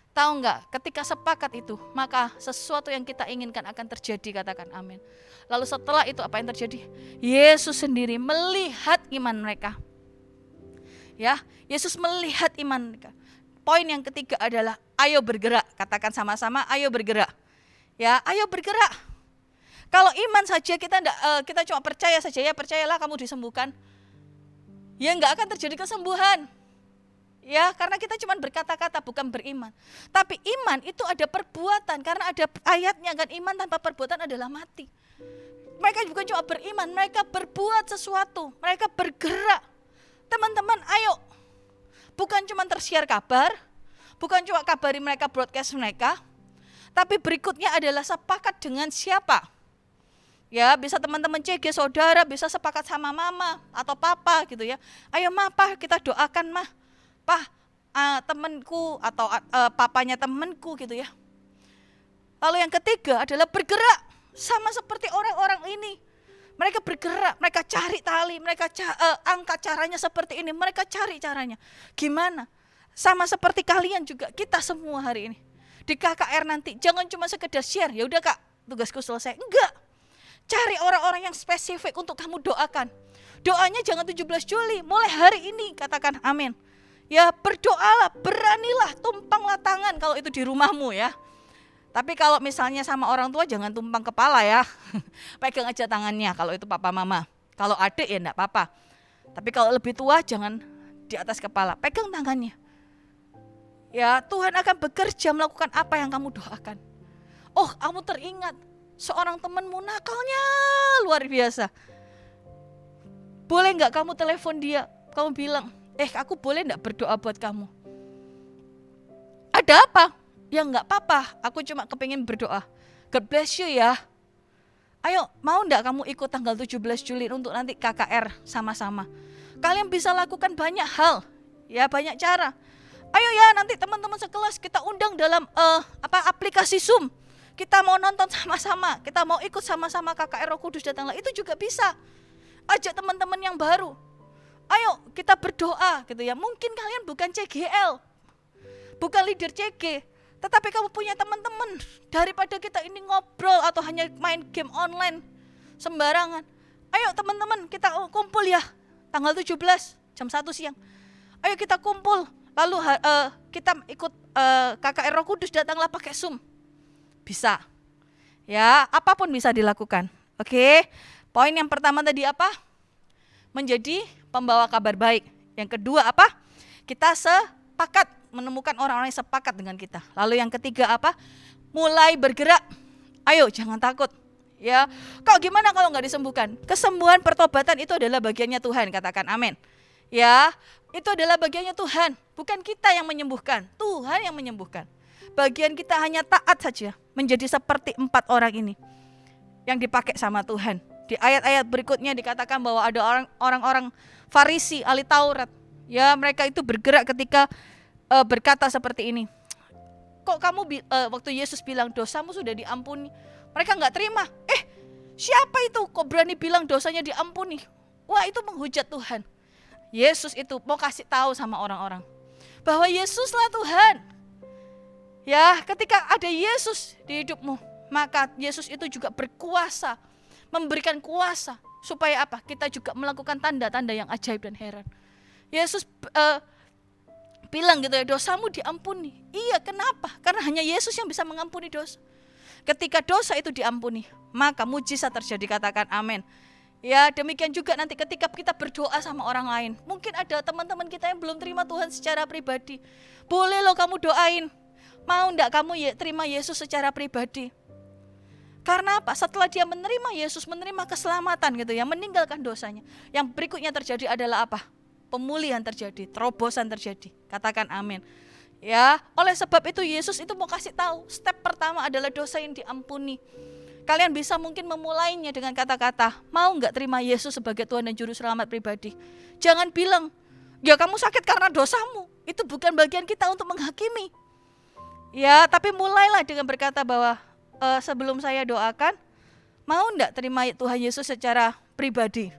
Tahu nggak? Ketika sepakat itu, maka sesuatu yang kita inginkan akan terjadi, katakan amin. Lalu setelah itu apa yang terjadi? Yesus sendiri melihat iman mereka. Ya, Yesus melihat iman mereka. Poin yang ketiga adalah ayo bergerak, katakan sama-sama, ayo bergerak. Ya, ayo bergerak. Kalau iman saja kita cuma percaya saja, ya percayalah kamu disembuhkan. Ya enggak akan terjadi kesembuhan. Ya, karena kita cuma berkata-kata bukan beriman. Tapi iman itu ada perbuatan, karena ada ayatnya kan, iman tanpa perbuatan adalah mati. Mereka bukan cuma beriman, mereka berbuat sesuatu, mereka bergerak. Teman-teman ayo, bukan cuma tersiar kabar, bukan cuma kabari mereka, broadcast mereka, tapi berikutnya adalah sepakat dengan siapa. Ya, bisa teman-teman CG saudara, bisa sepakat sama mama atau papa gitu ya. Ayo ma, pa, kita doakan mah. Pa, temanku atau papanya temanku gitu ya. Lalu yang ketiga adalah bergerak. Sama seperti orang-orang ini. Mereka bergerak, mereka cari tali, mereka angkat caranya seperti ini. Mereka cari caranya. Gimana? Sama seperti kalian juga, kita semua hari ini. Di KKR nanti, jangan cuma sekedar share. Ya udah Kak, tugasku selesai. Enggak. Cari orang-orang yang spesifik untuk kamu doakan. Doanya jangan 17 Juli, mulai hari ini, katakan amin. Ya berdoalah, beranilah, tumpanglah tangan kalau itu di rumahmu ya. Tapi kalau misalnya sama orang tua jangan tumpang kepala ya. Pegang aja tangannya kalau itu papa mama. Kalau adik ya enggak apa-apa. Tapi kalau lebih tua jangan di atas kepala, pegang tangannya. Ya Tuhan akan bekerja melakukan apa yang kamu doakan. Oh kamu teringat, seorang temanmu nakalnya luar biasa. Boleh nggak kamu telepon dia, kamu bilang, aku boleh nggak berdoa buat kamu? Ada apa? Ya nggak apa-apa, aku cuma kepingin berdoa. God bless you ya. Ayo, mau enggak kamu ikut tanggal 17 Juli untuk nanti KKR sama-sama? Kalian bisa lakukan banyak hal, ya banyak cara. Ayo ya, nanti teman-teman sekelas kita undang dalam aplikasi Zoom. Kita mau nonton sama-sama, kita mau ikut sama-sama KKR Roh Kudus Datanglah. Itu juga bisa. Ajak teman-teman yang baru. Ayo kita berdoa gitu ya. Mungkin kalian bukan CGL, bukan leader CG, tetapi kamu punya teman-teman. Daripada kita ini ngobrol atau hanya main game online sembarangan. Ayo teman-teman, kita kumpul ya tanggal 17 jam 1 siang. Ayo kita kumpul. Lalu kita ikut KKR Roh Kudus Datanglah pakai Zoom. Bisa. Ya, apapun bisa dilakukan. Oke. Poin yang pertama tadi apa? Menjadi pembawa kabar baik. Yang kedua apa? Kita sepakat, menemukan orang-orang yang sepakat dengan kita. Lalu yang ketiga apa? Mulai bergerak. Ayo jangan takut. Ya, kok gimana kalau nggak disembuhkan? Kesembuhan pertobatan itu adalah bagiannya Tuhan, katakan amin. Ya, itu adalah bagiannya Tuhan. Bukan kita yang menyembuhkan, Tuhan yang menyembuhkan. Bagian kita hanya taat saja, menjadi seperti 4 orang ini yang dipakai sama Tuhan. Di ayat-ayat berikutnya dikatakan bahwa ada orang-orang Farisi, ahli Taurat. Ya, mereka itu bergerak ketika berkata seperti ini. Kok kamu waktu Yesus bilang dosamu sudah diampuni, mereka nggak terima. Siapa itu kok berani bilang dosanya diampuni? Wah, itu menghujat Tuhan. Yesus itu mau kasih tahu sama orang-orang bahwa Yesuslah Tuhan. Ya, ketika ada Yesus di hidupmu, maka Yesus itu juga berkuasa, memberikan kuasa supaya apa? Kita juga melakukan tanda-tanda yang ajaib dan heran. Yesus bilang gitu ya, dosamu diampuni. Iya, kenapa? Karena hanya Yesus yang bisa mengampuni dosa. Ketika dosa itu diampuni, maka mujizat terjadi, katakan amin. Ya, demikian juga nanti ketika kita berdoa sama orang lain. Mungkin ada teman-teman kita yang belum terima Tuhan secara pribadi. Boleh loh kamu doain. Mau enggak kamu terima Yesus secara pribadi? Karena apa? Setelah dia menerima Yesus, menerima keselamatan gitu ya, meninggalkan dosanya. Yang berikutnya terjadi adalah apa? Pemulihan terjadi, terobosan terjadi. Katakan amin. Ya, oleh sebab itu Yesus itu mau kasih tahu, step pertama adalah dosa yang diampuni. Kalian bisa mungkin memulainya dengan kata-kata, mau enggak terima Yesus sebagai Tuhan dan Juru Selamat pribadi? Jangan bilang, ya kamu sakit karena dosamu. Itu bukan bagian kita untuk menghakimi. Ya, tapi mulailah dengan berkata bahwa sebelum saya doakan, mau enggak terima Tuhan Yesus secara pribadi?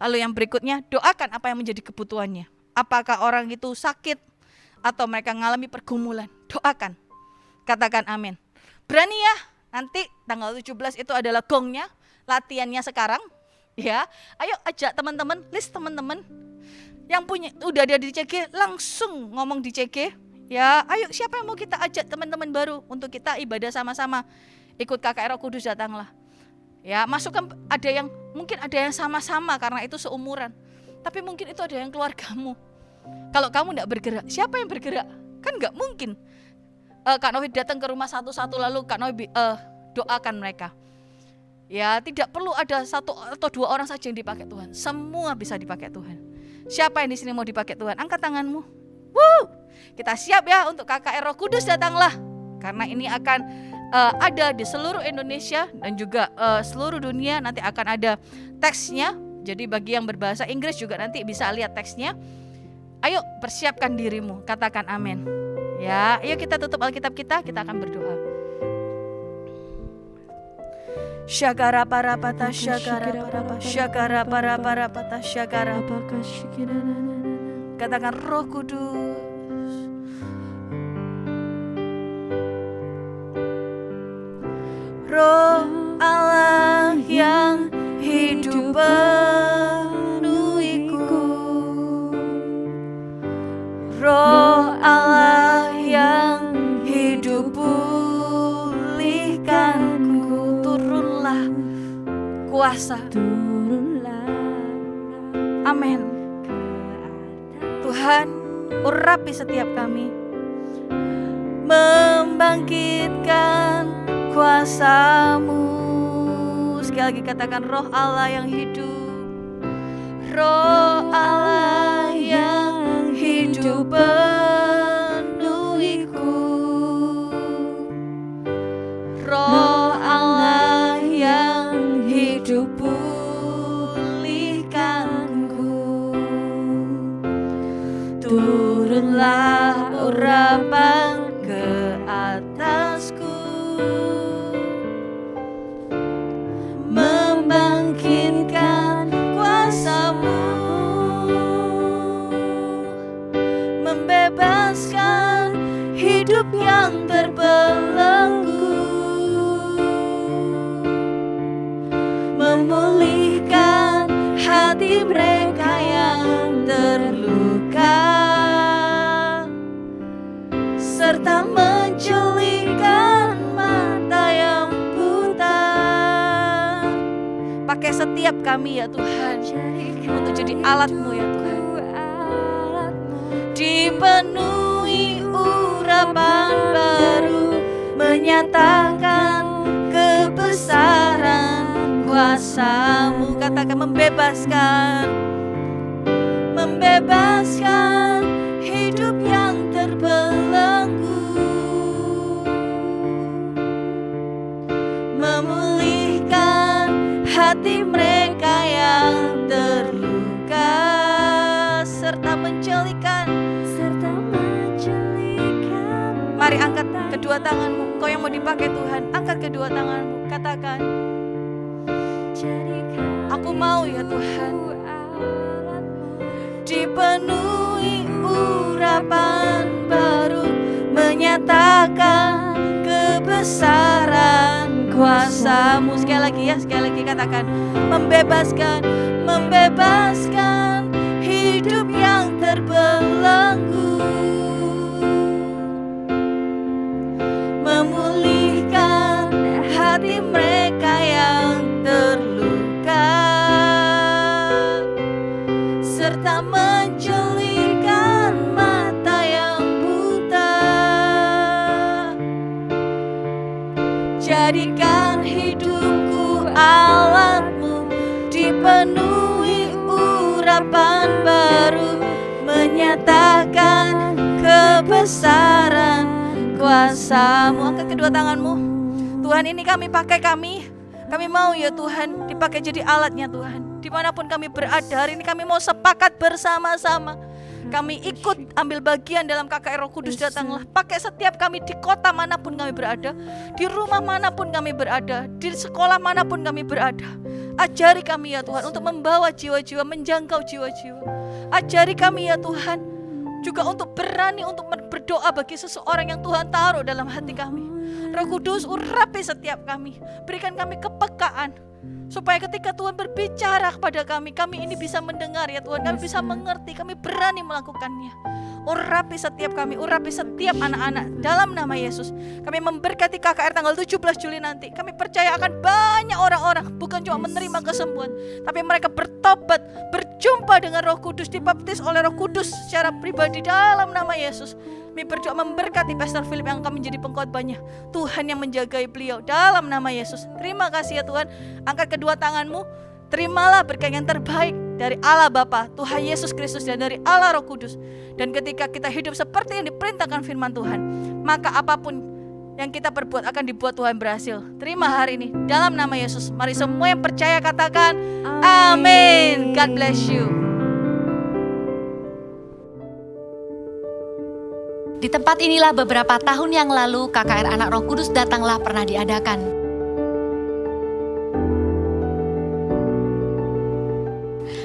Lalu yang berikutnya, doakan apa yang menjadi kebutuhannya. Apakah orang itu sakit atau mereka mengalami pergumulan? Doakan. Katakan amin. Berani ya, nanti tanggal 17 itu adalah gongnya, latihannya sekarang. Ya, ayo ajak teman-teman, list teman-teman yang punya udah ada di CG, langsung ngomong di CG. Ya, ayo siapa yang mau kita ajak teman-teman baru untuk kita ibadah sama-sama. Ikut KKR Roh Kudus Datanglah. Ya, masukkan ada yang mungkin ada yang sama-sama karena itu seumuran. Tapi mungkin itu ada yang keluargamu. Kalau kamu enggak bergerak, siapa yang bergerak? Kan enggak mungkin. Kak Novi datang ke rumah satu-satu lalu Kak Novi doakan mereka. Ya, tidak perlu ada 1 atau 2 orang saja yang dipakai Tuhan. Semua bisa dipakai Tuhan. Siapa yang di sini mau dipakai Tuhan? Angkat tanganmu. Kita siap ya untuk KKR Roh Kudus Datanglah. Karena ini akan ada di seluruh Indonesia dan juga seluruh dunia. Nanti akan ada teksnya. Jadi bagi yang berbahasa Inggris juga nanti bisa lihat teksnya. Ayo persiapkan dirimu, katakan amin. Ya, ayo kita tutup Alkitab kita akan berdoa. Syakara para patah syakara para syakara para patah syakara. Katakan Roh Kudus. Roh Allah yang hidup penuhiku, Roh Allah yang hidup pulihkanku. Turunlah kuasa, amin. Tuhan, urapi setiap kami, membangkitkan kuasa-Mu. Sekali lagi katakan Roh Allah yang hidup, Roh Allah yang hidup penuhiku, Roh Allah yang mereka yang terluka, serta menjelikan mata yang buta. Pakai setiap kami ya Tuhan untuk jadi alat-Mu ya Tuhan. Dipenuhi urapan baru, menyatakan kebesaran kuasa-Mu. Katakan membebaskan, membebaskan hidup yang terbelenggu, memulihkan hati mereka yang terluka, serta menjelikan. Mari angkat kedua tanganmu, kau yang mau dipakai Tuhan, angkat kedua tanganmu, katakan, aku mau ya Tuhan, dipenuhi urapan baru, menyatakan kebesaran kuasa-Mu. Sekali lagi ya, sekali lagi katakan, membebaskan, membebaskan hidup yang terbelenggu, memulihkan hati mereka yang terluka, serta menjelikan mata yang buta. Jadikan hidupku alat-Mu, dipenuhi urapan baru, menyatakan kebesaran kuasa-Mu. Angkat kedua tanganmu. Tuhan, ini kami pakai kami mau ya Tuhan dipakai jadi alatnya Tuhan. Dimanapun kami berada hari ini, kami mau sepakat bersama-sama. Kami ikut ambil bagian dalam KKR Roh Kudus Datanglah. Pakai setiap kami di kota manapun kami berada, di rumah manapun kami berada, di sekolah manapun kami berada. Ajari kami ya Tuhan untuk membawa jiwa-jiwa, menjangkau jiwa-jiwa. Ajari kami ya Tuhan juga untuk berani untuk berdoa bagi seseorang yang Tuhan taruh dalam hati kami. Roh Kudus, urapi setiap kami, berikan kami kepekaan, supaya ketika Tuhan berbicara kepada kami ini bisa mendengar ya Tuhan, kami bisa mengerti, kami berani melakukannya. Urapi setiap kami, urapi setiap anak-anak dalam nama Yesus. Kami memberkati KKR tanggal 17 Juli nanti. Kami percaya akan banyak orang-orang bukan cuma menerima kesembuhan, tapi mereka bertobat, berjumpa dengan Roh Kudus, dibaptis oleh Roh Kudus secara pribadi dalam nama Yesus. Kami berdoa memberkati Pastor Philip yang akan menjadi pengkhotbahnya. Tuhan yang menjagai beliau dalam nama Yesus. Terima kasih ya Tuhan. Angkat kedua tanganmu. Terimalah berkat yang terbaik dari Allah Bapa, Tuhan Yesus Kristus, dan dari Allah Roh Kudus. Dan ketika kita hidup seperti yang diperintahkan firman Tuhan, maka apapun yang kita perbuat akan dibuat Tuhan berhasil. Terima hari ini dalam nama Yesus. Mari semua yang percaya katakan amin. God bless you. Di tempat inilah beberapa tahun yang lalu KKR Anak Roh Kudus Datanglah pernah diadakan.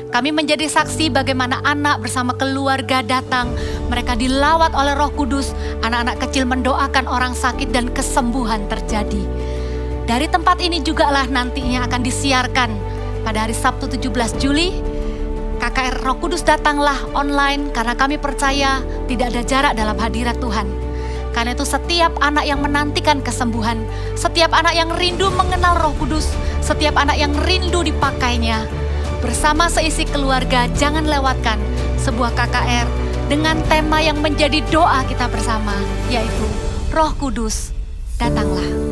Kami menjadi saksi bagaimana anak bersama keluarga datang, mereka dilawat oleh Roh Kudus, anak-anak kecil mendoakan orang sakit dan kesembuhan terjadi. Dari tempat ini jugalah nantinya akan disiarkan pada hari Sabtu 17 Juli, KKR Roh Kudus Datanglah online, karena kami percaya tidak ada jarak dalam hadirat Tuhan. Karena itu setiap anak yang menantikan kesembuhan, setiap anak yang rindu mengenal Roh Kudus, setiap anak yang rindu dipakainya, bersama seisi keluarga, jangan lewatkan sebuah KKR dengan tema yang menjadi doa kita bersama, yaitu Roh Kudus Datanglah.